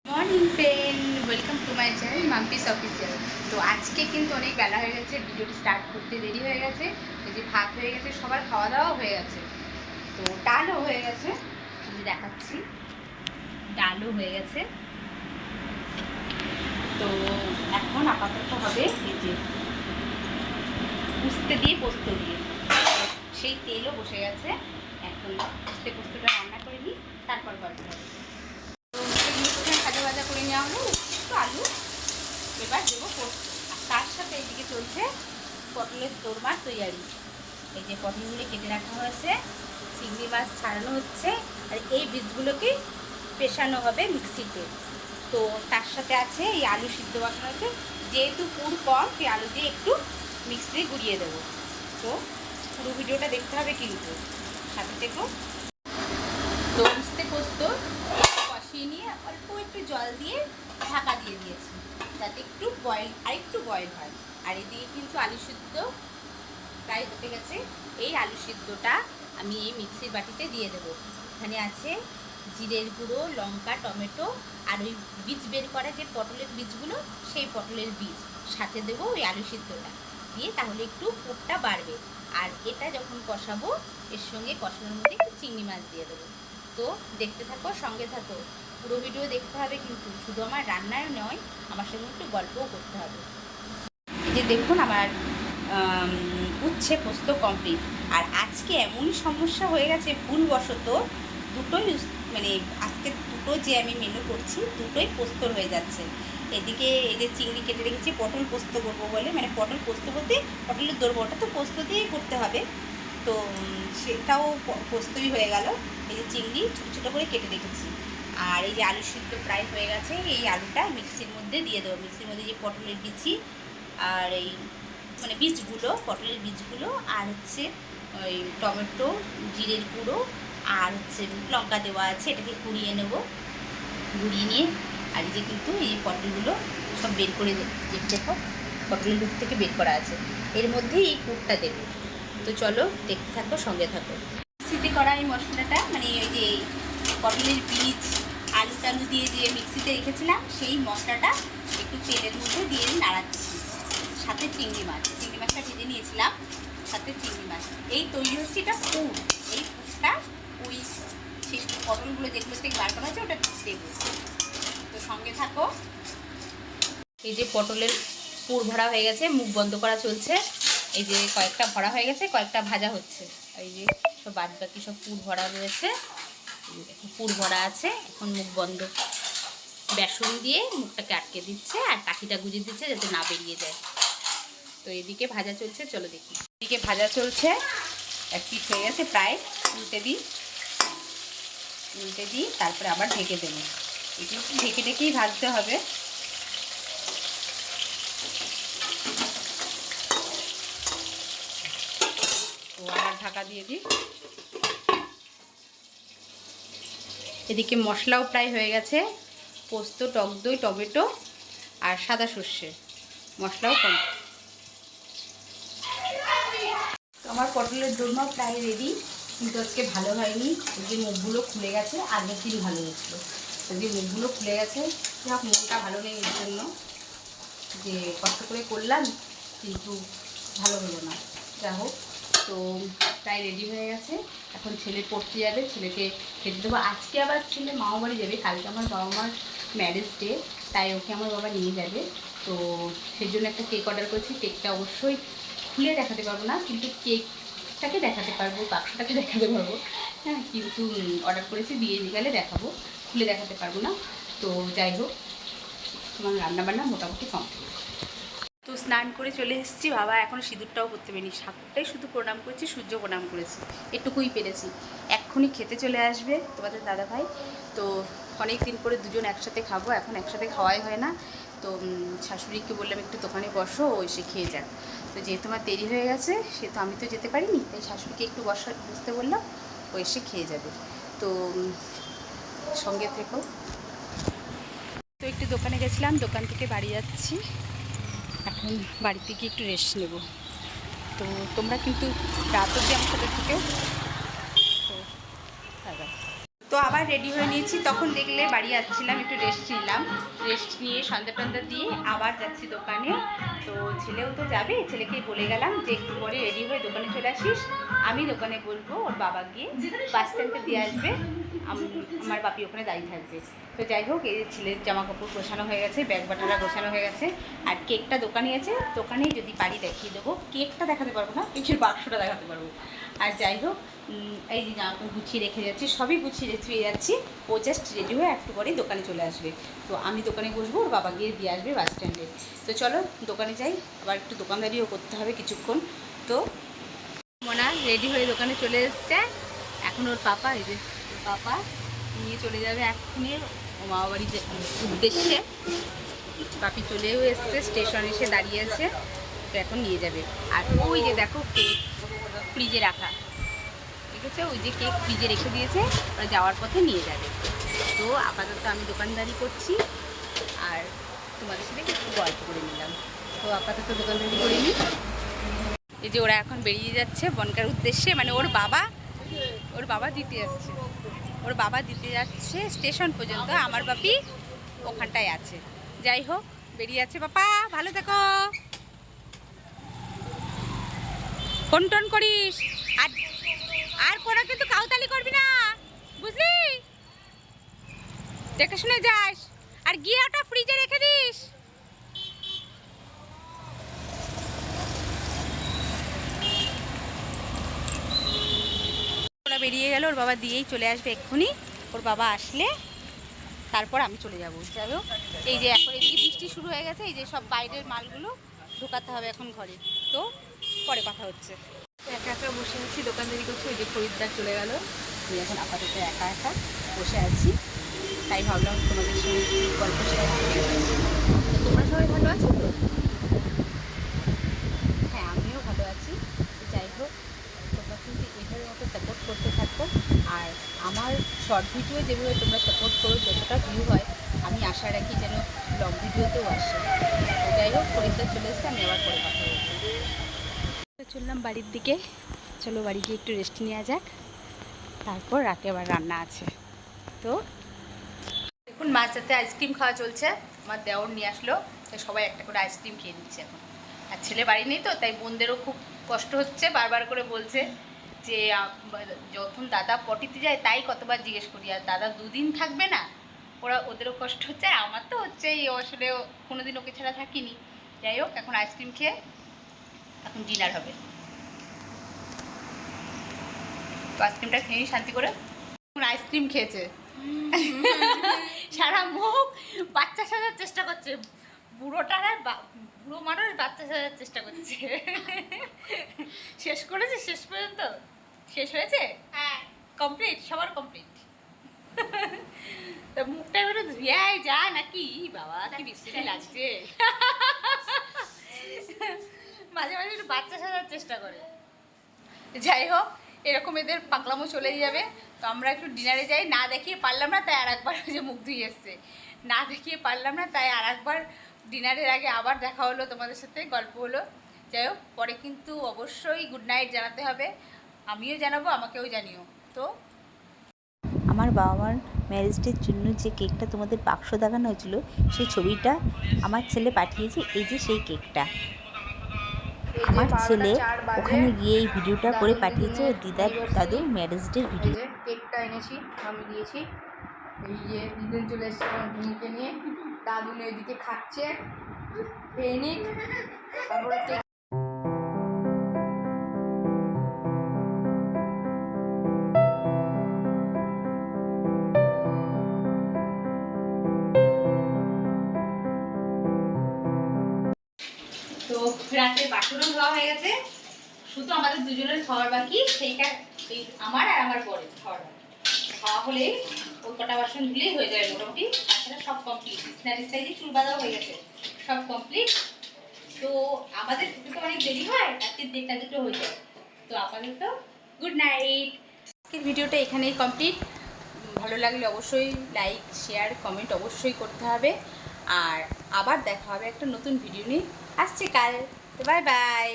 Morning friend, welcome to my channel Mampi's official. তো আজকে কিন্তু অনেক বেলা হয়ে গেছে, ভিডিওটি স্টার্ট করতে দেরি হয়ে গেছে। এই যে ভাত হয়ে গেছে, সবার খাওয়া দাওয়া হয়ে গেছে, তো ডালও হয়ে গেছে। আমি দেখাচ্ছি, ডালও হয়ে গেছে। তো এখন আপাতত হবে এই যে উস্তে দিয়ে পোস্ত দিয়ে, সেই তেলও বসে গেছে। এখন উস্তে পোস্তটা রান্না করে নিই, তারপর গল্প হবে। তো সেগুলো প্রথমে ভাজা ভাজা করে নেওয়া হলো, একটু আলু, এবার দেবো পোস্ত। আর তার সাথে এইদিকে চলছে পটলের দোরমার তৈয়ারি। এই যে পটলগুলো কেটে রাখা হয়েছে, চিংড়ি মাছ ছাড়ানো হচ্ছে, আর এই বীজগুলোকে পেশানো হবে মিক্সিতে। তো তার সাথে আছে এই আলু সিদ্ধ বানানো হয়েছে, যেহেতু পুর কম সেই আলু দিয়ে একটু মিক্সিতে গুঁড়িয়ে দেবো। তো পুরো ভিডিওটা দেখতে হবে কিন্তু, সাথে দেখো। তো উস্তে পোস্ত কষিয়ে নিয়ে অল্প একটু জল দিয়ে ঢাকা দিয়ে দিয়েছি, যাতে একটু আরেকটু বয়েল হয়। আর এদিকে কিন্তু আলু সিদ্ধ প্রায় হতে গেছে। এই আলু সিদ্ধটা আমি এই মিক্সির বাটিতে দিয়ে দেবো। এখানে আছে জিরের গুঁড়ো, লঙ্কা, টমেটো, আর ওই বীজ বের করা যে পটলের বীজগুলো, সেই পটলের বীজ সাথে দেবো ওই আলু সিদ্ধটা দিয়ে, তাহলে একটু পুরটা বাড়বে। আর এটা যখন কষাবো, এর সঙ্গে কষানোর মধ্যে একটু চিংড়ি মাছ দিয়ে দেবো। তো দেখতে থাকো, সঙ্গে থাকো, পুরো ভিডিও দেখতে হবে কিন্তু, শুধু আমার রান্নায় নয়, আমার সঙ্গে একটু গল্পও করতে হবে। এই যে দেখুন, আমার উচ্ছে পোস্ত কমপ্লিট। আর আজকে এমনই সমস্যা হয়ে গেছে, ভুলবশত দুটোই মানে আজকে দুটো যে আমি মেনু করছি, দুটোই পোস্তর হয়ে যাচ্ছে। এদিকে এই যে চিংড়ি কেটে রেখেছি পটল পোস্ত করবো বলে, মানে পটল পোস্ত বলতে পটলের দোরবো, ওটা তো পোস্ত দিয়েই করতে হবে, তো সেটাও পোস্তই হয়ে গেল। এই যে চিংড়ি ছোটো ছোটো করে কেটে রেখেছি, আর এই যে আলু সিদ্ধ প্রায় হয়ে গেছে। এই আলুটা মিক্সির মধ্যে দিয়ে দেবো, মিক্সির মধ্যে যে পটলের বিচি আর এই মানে বীজগুলো, পটলের বীজগুলো, আর হচ্ছে ওই টমেটো, জিরের গুঁড়ো, আর হচ্ছে লঙ্কা দেওয়া আছে, এটাকে গুঁড়িয়ে নেব। গুঁড়িয়ে নিয়ে আর এই যে কিন্তু এই পটলগুলো সব বের করে দেখো, পটলের লুক থেকে বের করা আছে, এর মধ্যেই এই পুরটা দেবো। তো চলো দেখতে থাকো, সঙ্গে থাকো। মিক্সিতে করা এই মশলাটা, মানে ওই যে পটলের বীজ আলু টালু দিয়ে যে মিক্সিতে রেখেছিলাম, সেই মশলাটা একটু তেলের মধ্যে দিয়ে নাড়াচ্ছি, সাথে চিংড়ি মাছটা ভেজে নিয়েছিলাম, সাথে চিংড়ি মাছ। এই তৈরি হচ্ছে এটা পুর। এই পুরটা ওই সেই পটলগুলো যেগুলো থেকে বার করা হচ্ছে ওটা দেবো। তো সঙ্গে থাকো। এই যে পটলের পুর ভরা হয়ে গেছে, মুখ বন্ধ করা চলছে। এই যে কয়েকটা ভরা হয়ে গেছে, কয়েকটা ভাজা হচ্ছে। এই যে সব বাদ বাকি সব পুর ভরা রয়েছে, পুর ভরা আছে। এখন মুখ বন্ধ, বেসন দিয়ে মুখটাকে আটকে দিচ্ছে, আর কাঠিটা গুঁজে দিচ্ছে যাতে না বেরিয়ে যায়। তো এদিকে ভাজা চলছে, চলো দেখি। এদিকে ভাজা চলছে, এক পিঠ হয়ে গেছে প্রায়, উল্টে দিই, তারপরে আবার ঢেকে দেবো। একটু ঢেকে ঢেকেই ভাজতে হবে। তো আবার ঢাকা দিয়ে দিই। এদিকে মশলাও প্রায় হয়ে গেছে, পোস্ত, টক দই, টমেটো আর সাদা সর্ষে মশলাও কম। তো আমার পটলের দোরমা প্রায় রেডি, কিন্তু আজকে ভালো হয়নি। ওই যে মুখগুলো খুলে গেছে, আগের দিন ভালো হয়েছিল, ওই যে মুখগুলো খুলে গেছে। যাক, মনটা ভালো নেই এর জন্য, যে কষ্ট করে করলাম কিন্তু ভালো হলো না। যা হোক, তো প্রায় রেডি হয়ে গেছে। এখন ছেলে পড়তে যাবে, ছেলেকে খেতে দেবো। আজকে আবার ছেলে মামা বাড়ি যাবে, কালকে আমার বাবা মার ম্যারেজ ডে, তাই ওকে আমার বাবা নিয়ে যাবে। তো সেই জন্য একটা কেক অর্ডার করেছি। কেকটা অবশ্যই খুলে দেখাতে পারবো না, কিন্তু কেকটাকে দেখাতে পারবো, বাক্সটাকে দেখাতে পারবো, হ্যাঁ, কিন্তু অর্ডার করেছি, দিয়ে গেলে দেখাবো, খুলে দেখাতে পারবো না। তো যাই হোক, আমার রান্নাবান্না মোটামুটি কমপ্লিট। তো স্নান করে চলে এসেছি, বাবা এখনও সিঁদুরটাও করতে পারিনি, ঠাকুরটাই শুধু প্রণাম করেছি, সূর্য প্রণাম করেছি, এটুকুই পেরেছি। এক্ষুনি খেতে চলে আসবে তোমাদের দাদাভাই। তো অনেক দিন করে দুজন একসাথে খাবো, এখন একসাথে খাওয়াই হয় না। তো শাশুড়িকে বললাম একটু দোকানে বসো, ও এসে খেয়ে যাক। তো যেহেতু আমার দেরি হয়ে গেছে, সেহেতু আমি তো যেতে পারিনি, তাই শাশুড়িকে একটু বসতে বললাম, ও এসে খেয়ে যাবে। তো সঙ্গে থেকো। তো একটু দোকানে গেছিলাম, দোকান থেকে বাড়ি যাচ্ছি, এখন বাড়িতে গিয়ে একটু রেস্ট নেব। তো তোমরা কিন্তু রাত অবধি আমার সাথে থেকেও। তো তো আবার রেডি হয়ে নিয়েছি, তখন দেখলে বাড়ি আসছিলাম, একটু রেস্ট নিলাম, রেস্ট নিয়ে সন্ধ্যা টন্ধা দিয়ে আবার যাচ্ছি দোকানে। তো ছেলেও তো যাবে, ছেলেকে বলে গেলাম যে একটু পরে রেডি হয়ে দোকানে চলে আসিস, আমি দোকানে বলবো, ওর বাবা গিয়ে বাস স্ট্যান্ডে দিয়ে আসবে, আমার বাপি ওখানে দাঁড়িয়ে থাকবে। তো যাই হোক, এই ছেলের জামা কাপড় গোছানো হয়ে গেছে, ব্যাগ বাটারা গোছানো হয়ে গেছে, আর কেকটা দোকানে আছে, দোকানেই যদি পারি দেখিয়ে দেবো, কেকটা দেখাতে পারবো না, কেকের বাক্সটা দেখাতে পারবো। আর যাই হোক, এই যে জামা কাপড় গুছিয়ে রেখে যাচ্ছি, সবই গুছিয়ে রেখে যাচ্ছি, ও জাস্ট রেডি হয়ে একটু পরেই দোকানে চলে আসবে। তো আমি দোকানে বসবো, ওর বাবা গিয়ে দিয়ে আসবে বাস স্ট্যান্ডে। তো চলো দোকানে যাই, আবার একটু দোকানদারিও করতে হবে কিছুক্ষণ। তো মোনা রেডি হয়ে দোকানে চলে এসছে, এখন ওর পাপা, এই যে ওর পাপা নিয়ে চলে যাবে এক্ষুনি ও মামা বাড়ির উদ্দেশ্যে। পাপি চলেও এসছে, স্টেশন এসে দাঁড়িয়ে আছে, তো এখন নিয়ে যাবে। আর ওই যে দেখো কেক ফ্রিজে রাখা, ঠিক আছে, ওই যে কেক ফ্রিজে রেখে দিয়েছে, ওরা যাওয়ার পথে নিয়ে যাবে। তো আপাতত আমি দোকানদারি করছি আর তোমাদের সাথে একটু গল্প করে নিলাম। তো আপাতত দোকানদারি করে নিই। এই যে ওরা এখন বেরিয়ে যাচ্ছে বনগাঁর উদ্দেশ্যে, মানে ওর বাবা দিতে যাচ্ছে, ওর বাবা দিতে যাচ্ছে স্টেশন পর্যন্ত, আমার বাপি ওখানটায় আছে। যাই হোক, বেরিয়ে যাচ্ছে। বাবা ভালো থেকো, ফোন টোন করিস, আর কোনো কিন্তু কাউতালি করবি না, বুঝলি, দেখে শুনে যাস, আর গিয়ে ওটা ফ্রিজে রেখে দিস। ওরা বেরিয়ে গেল, ওর বাবা দিয়েই চলে আসবে এক্ষুনি, ওর বাবা আসলে তারপর আমি চলে যাবো। যাই হোক, এই যে এখন এদিকে বৃষ্টি শুরু হয়ে গেছে, এই যে সব বাইরের মালগুলো ঢোকাতে হবে এখন ঘরে। তো পরে কথা হচ্ছে। একা একা বসে আছি, দোকানদারি করছি, ওই যে খরিদ্দার চলে গেল, আমি এখন আপাতত একা একা বসে আছি, তাই ভাবলাম তোমাদের সঙ্গে গল্প শেয়ার করি। তোমরা সবাই ভালো আছো তো? হ্যাঁ, আমিও ভালো আছি। যাই হোক, তোমরা কিন্তু এইভাবে মতো সাপোর্ট করতে থাকো, আর আমার শর্ট ভিডিও যেভাবে তোমরা সাপোর্ট করো, যতটা ভিউ হয় আমি আশা রাখি যেন লং ভিডিওতেও আসে। তো যাই হোক, খরিদ্দার চলে এসেছে, আমি আবার পরে কথা বলবো। চললাম বাড়ির দিকে, চলো বাড়ি গিয়ে একটু রেস্ট নেওয়া যাক, তারপর রাতে আবার রান্না আছে। তো দেখুন, মাছ যাতে আইসক্রিম খাওয়া চলছে, আমার দেওর নিয়ে আসলো, তাই সবাই একটা করে আইসক্রিম খেয়ে দিচ্ছে এখন। আর ছেলে বাড়ি নেই তো, তাই বোনদেরও খুব কষ্ট হচ্ছে, বারবার করে বলছে যে যখন দাদা পটিতে যায় তাই কতবার জিজ্ঞেস করি, আর দাদা দুদিন থাকবে না, ওদেরও কষ্ট হচ্ছে, আর আমার তো হচ্ছেই, আসলে কোনোদিন ওকে ছাড়া থাকিনি। যাই হোক, এখন আইসক্রিম খেয়ে এখন ডিনার হবে। তো আইসক্রিমটা খেয়েই শান্তি করে। এখন আইসক্রিম খেয়েছে, সারা মুখ বাচ্চা সাজার চেষ্টা করছে, বুড়োটার বুড়ো মানুষ বাচ্চা সাজার চেষ্টা করছে। শেষ করেছে, শেষ পর্যন্ত শেষ হয়েছে, হ্যাঁ কমপ্লিট, সবার কমপ্লিট। তা মুখটা এবারে ধুয়ে যা নাকি, বাবা কি বিশ্রী লাগছে। মাঝে মাঝে একটু বাচ্চা সাজার চেষ্টা করে। যাই হোক, এরকম এদের পাকলামো চলেই যাবে। তো আমরা একটু ডিনারে যাই, না দেখিয়ে পারলাম না, তাই আর একবার যে মুখ ধুয়ে এসছে, না দেখিয়ে পারলাম না, তাই আর একবার ডিনারের আগে আবার দেখা হলো, তোমাদের সাথে গল্প হলো। যাই হোক, পরে কিন্তু অবশ্যই গুড নাইট জানাতে হবে, আমিও জানাবো, আমাকেও জানিও। তো আমার বাবা মার ম্যারেজ ডের জন্য যে কেকটা তোমাদের বাক্স দেখানো হয়েছিল, সেই ছবিটা আমার ছেলে পাঠিয়েছে, এই যে সেই কেকটা। আমার ছেলে ওখানে গিয়ে এই ভিডিওটা করে পাঠিয়েছে ওর দিদার দাদুর ম্যারেজ ডের ভিডিও। কেকটা এনেছি, আমি দিয়েছি, এই যে দিদিন চলে এসছে আমার বোনকে নিয়ে, দাদু এদিকে খাচ্ছে, খেয়ে নিক, তারপরে তো রাতে বাসনও ধোয়া হয়ে গেছে, শুধু আমাদের দুজনের খাওয়ার বাকি, সেইটা আমার আর আমার বরের খাওয়ার বাকি। খাওয়া হলেই ওই কটা বাসন ধুলেই হয়ে যাবে মোটামুটি, তাছাড়া সব কমপ্লিট, স্ন্যারি সাইজে চুল বাঁধাও হয়ে গেছে, সব কমপ্লিট। তো আমাদের তো অনেক দেরি হয়, রাত্রির 1টা-2টো হয়ে যায়। তো আপাতত গুড নাইট। আজকের ভিডিওটা এখানেই কমপ্লিট। ভালো লাগলে অবশ্যই লাইক, শেয়ার, কমেন্ট অবশ্যই করতে হবে, আর আবার দেখা হবে একটা নতুন ভিডিও নিয়ে, আসছে কাল। তো বাই বাই।